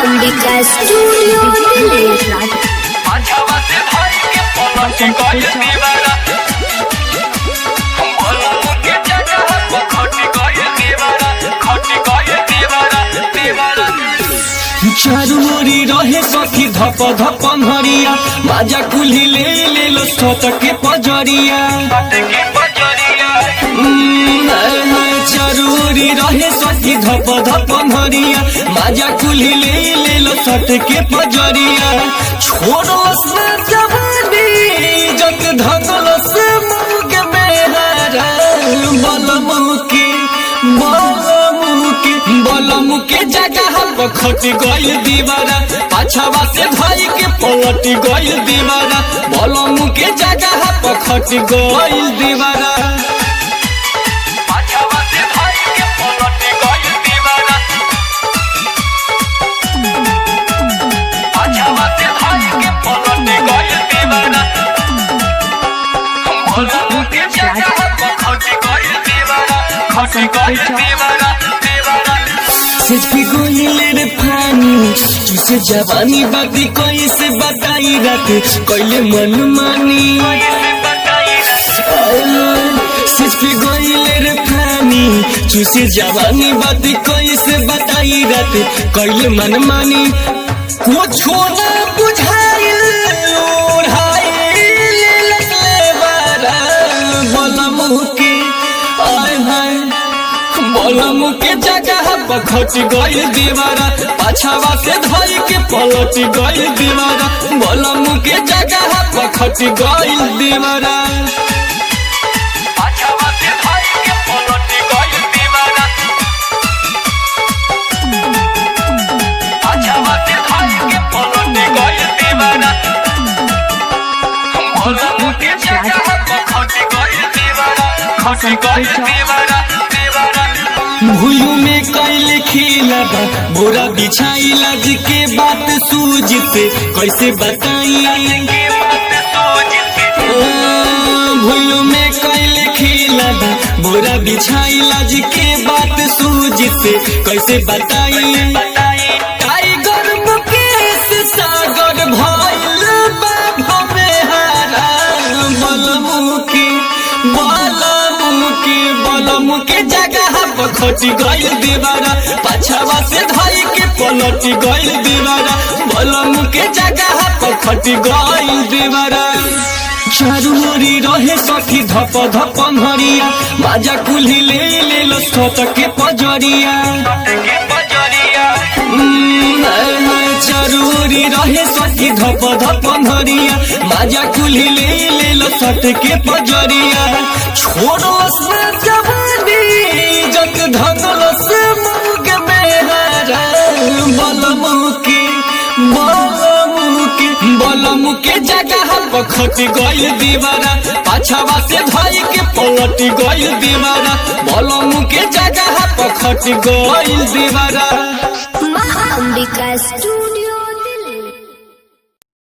Ambika studio Delhi. चारू ओरी रहे सखी धप धप हरिया माजा कुल्ही ले लो सत के पजरिया। चारू ओरी रहे सखी धप धप हरिया माजा कुल्ही ले लो सत के पजरिया। छोड़ो से जवानी जग धगलो से मुग मेहरा बलम के जगह खट गइल दीवारा पाछवा से भाई के पलट गइल दीवारा। बलम के जगह खट गइल दीवारा पाछवा से भाई के पलट गइल दीवारा। पाछवा से भाई के पलट गइल दीवारा। बलम के जगह खट गइल दीवारा खट गइल दीवारा। गोइले रे पानी तुझसे जवानी बाती कोई से बताई रात कोइले मन मानी। गोइले रे पानी तुझसे जवानी बाती कोई से बताई रात कोइले मन मानी। कुछ ना बुझाई बलम के जगह खट गइल दीवारा पाछवा से धई के पलट गइल दीवारा। बलम के जगह खट गइल दीवारा पाछवा से धई के पलट गइल दीवारा। पाछवा से धई के पलट गइल दीवारा। बलम के जगह खट गइल दीवारा खट गइल दीवारा। भूलू में कैले खेला बा बोरा बिछाई लाज के बात सूझते कैसे बताई। भूलू में कैले खेला बा बोरा बिछाई लाज के बात सूझते कैसे बताई। टाइगर मुकेश सागर भइल बा भवेहारा बलम के जगह खट गइल दीवारा पाछवा से धई के पलट गइल दीवारा। बलम के जगह खट गइल दीवारा। चारू ओरी रहे सखी धप धप हरिया माजा कुल्ही ले लो सत के पजरिया। चारू ओरी रहे सखी धप धप हरिया माजा कुल्ही ले लो सत के पजरिया। छोड़ो से जवानी जग धगलो से मुग मेहरा बलम के जगह खट गइल दीवारा पाछवा से धई के पलट गइल दीवारा। बलम के जगह खट गइल दीवारा। अंबिका स्टूडियो।